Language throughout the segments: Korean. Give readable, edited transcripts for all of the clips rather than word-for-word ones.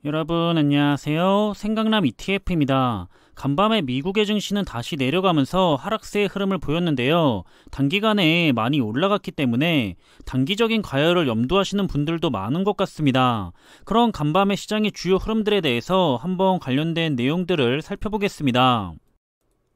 여러분 안녕하세요. 생강남 ETF입니다. 간밤에 미국의 증시는 다시 내려가면서 하락세의 흐름을 보였는데요. 단기간에 많이 올라갔기 때문에 단기적인 과열을 염두하시는 분들도 많은 것 같습니다. 그런 간밤의 시장의 주요 흐름들에 대해서 한번 관련된 내용들을 살펴보겠습니다.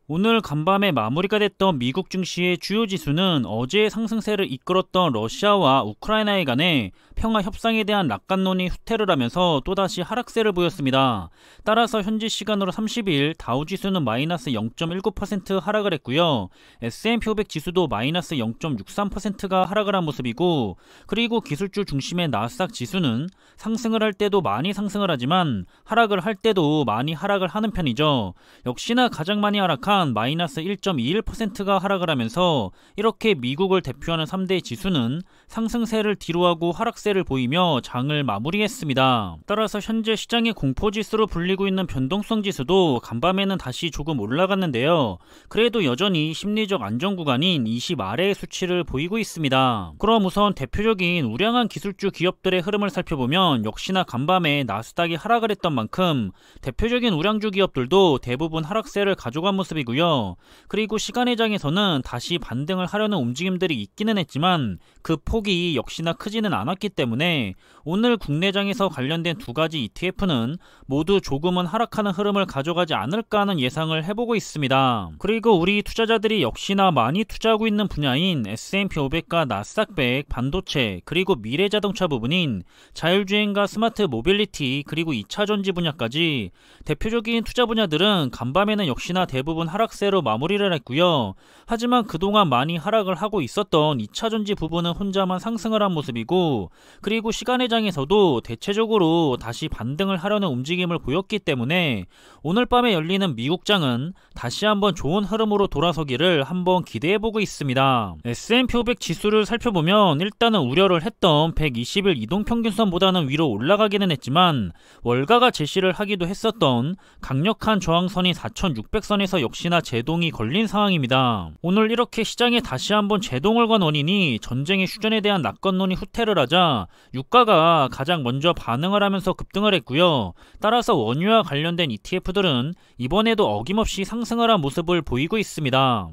오늘 간밤에 마무리가 됐던 미국 증시의 주요 지수는 어제의 상승세를 이끌었던 러시아와 우크라이나에 관해 평화 협상에 대한 낙관론이 후퇴를 하면서 또다시 하락세를 보였습니다. 따라서 현지 시간으로 30일 다우지수는 마이너스 0.19% 하락을 했고요. S&P 500 지수도 마이너스 0.63%가 하락을 한 모습이고, 그리고 기술주 중심의 나스닥 지수는 상승을 할 때도 많이 상승을 하지만 하락을 할 때도 많이 하락을 하는 편이죠. 역시나 가장 많이 하락한 마이너스 1.21%가 하락을 하면서 이렇게 미국을 대표하는 3대 지수는 상승세를 뒤로하고 하락세를 보이며 장을 마무리했습니다. 따라서 현재 시장의 공포지수로 불리고 있는 변동성 지수도 간밤에는 다시 조금 올라갔는데요. 그래도 여전히 심리적 안정구간인 20 아래의 수치를 보이고 있습니다. 그럼 우선 대표적인 우량한 기술주 기업들의 흐름을 살펴보면 역시나 간밤에 나스닥이 하락을 했던 만큼 대표적인 우량주 기업들도 대부분 하락세를 가져간 모습이고요. 그리고 시간의 장에서는 다시 반등을 하려는 움직임들이 있기는 했지만 그 폭이 역시나 크지는 않았기 때문에 오늘 국내장에서 관련된 두 가지 ETF는 모두 조금은 하락하는 흐름을 가져가지 않을까 하는 예상을 해보고 있습니다. 그리고 우리 투자자들이 역시나 많이 투자하고 있는 분야인 S&P 500과 나스닥 100, 반도체, 그리고 미래자동차 부분인 자율주행과 스마트 모빌리티, 그리고 2차전지 분야까지 대표적인 투자 분야들은 간밤에는 역시나 대부분 하락세로 마무리를 했고요. 하지만 그동안 많이 하락을 하고 있었던 2차전지 부분은 혼자만 상승을 한 모습이고, 그리고 시간의 장에서도 대체적으로 다시 반등을 하려는 움직임을 보였기 때문에 오늘 밤에 열리는 미국장은 다시 한번 좋은 흐름으로 돌아서기를 한번 기대해보고 있습니다. S&P 500 지수를 살펴보면 일단은 우려를 했던 120일 이동평균선보다는 위로 올라가기는 했지만 월가가 제시를 하기도 했었던 강력한 저항선인 4600선에서 역시나 제동이 걸린 상황입니다. 오늘 이렇게 시장에 다시 한번 제동을 건 원인이 전쟁의 휴전에 대한 낙관론이 후퇴를 하자 유가가 가장 먼저 반응을 하면서 급등을 했고요. 따라서 원유와 관련된 ETF들은 이번에도 어김없이 상승을 한 모습을 보이고 있습니다.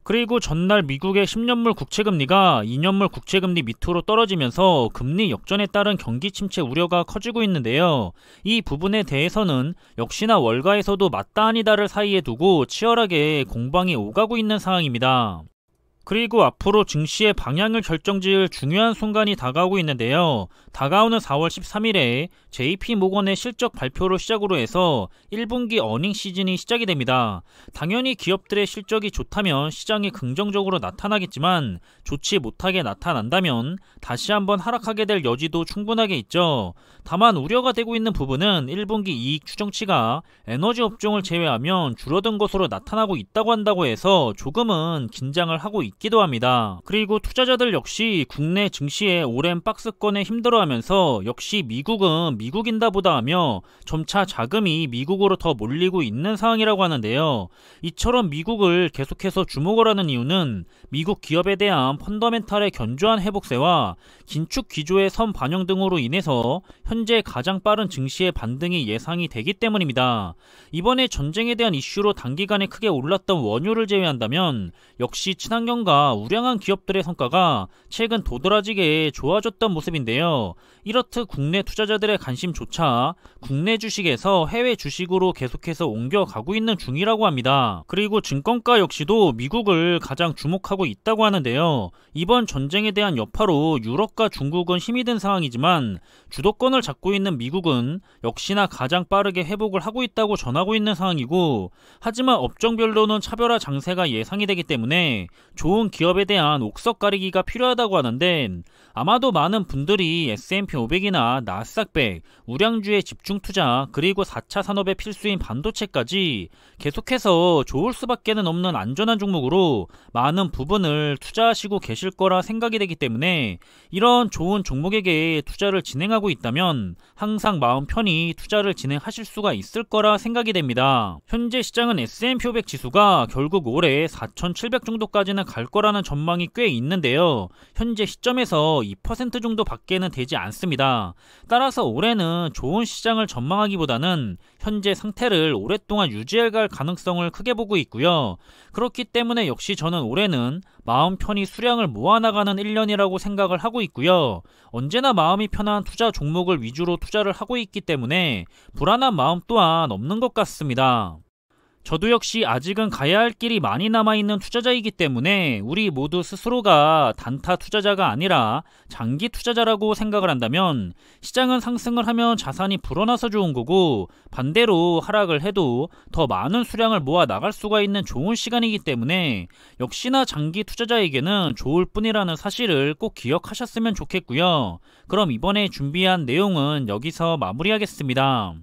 그리고 전날 미국의 10년물 국채금리가 2년물 국채금리 밑으로 떨어지면서 금리 역전에 따른 경기 침체 우려가 커지고 있는데요. 이 부분에 대해서는 역시나 월가에서도 맞다 아니다를 사이에 두고 치열하게 공방이 오가고 있는 상황입니다. 그리고 앞으로 증시의 방향을 결정지을 중요한 순간이 다가오고 있는데요. 다가오는 4월 13일에 JP모건의 실적 발표를 시작으로 해서 1분기 어닝 시즌이 시작이 됩니다. 당연히 기업들의 실적이 좋다면 시장이 긍정적으로 나타나겠지만 좋지 못하게 나타난다면 다시 한번 하락하게 될 여지도 충분하게 있죠. 다만 우려가 되고 있는 부분은 1분기 이익 추정치가 에너지 업종을 제외하면 줄어든 것으로 나타나고 있다고 한다고 해서 조금은 긴장을 하고 있기도 합니다. 그리고 투자자들 역시 국내 증시의 오랜 박스권에 힘들어하면서 역시 미국은 미국인다 보다 하며 점차 자금이 미국으로 더 몰리고 있는 상황이라고 하는데요. 이처럼 미국을 계속해서 주목을 하는 이유는 미국 기업에 대한 펀더멘탈의 견조한 회복세와 긴축 기조의 선 반영 등으로 인해서 현재 가장 빠른 증시의 반등이 예상이 되기 때문입니다. 이번에 전쟁에 대한 이슈로 단기간에 크게 올랐던 원유를 제외한다면 역시 친환경과 우량한 기업들의 성과가 최근 도드라지게 좋아졌던 모습인데요. 이렇듯 국내 투자자들의 관심조차 국내 주식에서 해외 주식으로 계속해서 옮겨가고 있는 중이라고 합니다. 그리고 증권가 역시도 미국을 가장 주목하고 있다고 하는데요. 이번 전쟁에 대한 여파로 유럽과 중국은 힘이 든 상황이지만 주도권을 잡고 있는 미국은 역시나 가장 빠르게 회복을 하고 있다고 전하고 있는 상황이고, 하지만 업종별로는 차별화 장세가 예상이 되기 때문에 좋은 기업에 대한 옥석 가리기가 필요하다고 하는데, 아마도 많은 분들이 S&P 500이나 나스닥 100, 우량주의 집중 투자, 그리고 4차 산업의 필수인 반도체까지 계속해서 좋을 수밖에는 없는 안전한 종목으로 많은 부분을 투자하시고 계실 거라 생각이 되기 때문에 이런 좋은 종목에게 투자를 진행하고 있다면 항상 마음 편히 투자를 진행하실 수가 있을 거라 생각이 됩니다. 현재 시장은 S&P 500 지수가 결국 올해 4,700 정도까지는 갈 갈 거라는 전망이 꽤 있는데요. 현재 시점에서 2% 정도 밖에는 되지 않습니다. 따라서 올해는 좋은 시장을 전망하기보다는 현재 상태를 오랫동안 유지해 갈 가능성을 크게 보고 있고요. 그렇기 때문에 역시 저는 올해는 마음 편히 수량을 모아나가는 1년이라고 생각을 하고 있고요. 언제나 마음이 편한 투자 종목을 위주로 투자를 하고 있기 때문에 불안한 마음 또한 없는 것 같습니다. 저도 역시 아직은 가야 할 길이 많이 남아있는 투자자이기 때문에 우리 모두 스스로가 단타 투자자가 아니라 장기 투자자라고 생각을 한다면 시장은 상승을 하면 자산이 불어나서 좋은 거고, 반대로 하락을 해도 더 많은 수량을 모아 나갈 수가 있는 좋은 시간이기 때문에 역시나 장기 투자자에게는 좋을 뿐이라는 사실을 꼭 기억하셨으면 좋겠고요. 그럼 이번에 준비한 내용은 여기서 마무리하겠습니다.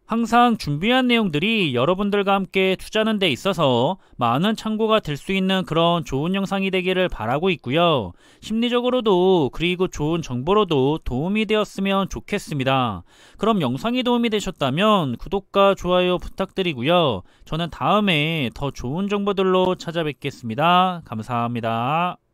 항상 준비한 내용들이 여러분들과 함께 투자하는 데 있어서 많은 참고가 될 수 있는 그런 좋은 영상이 되기를 바라고 있고요. 심리적으로도 그리고 좋은 정보로도 도움이 되었으면 좋겠습니다. 그럼 영상이 도움이 되셨다면 구독과 좋아요 부탁드리고요. 저는 다음에 더 좋은 정보들로 찾아뵙겠습니다. 감사합니다.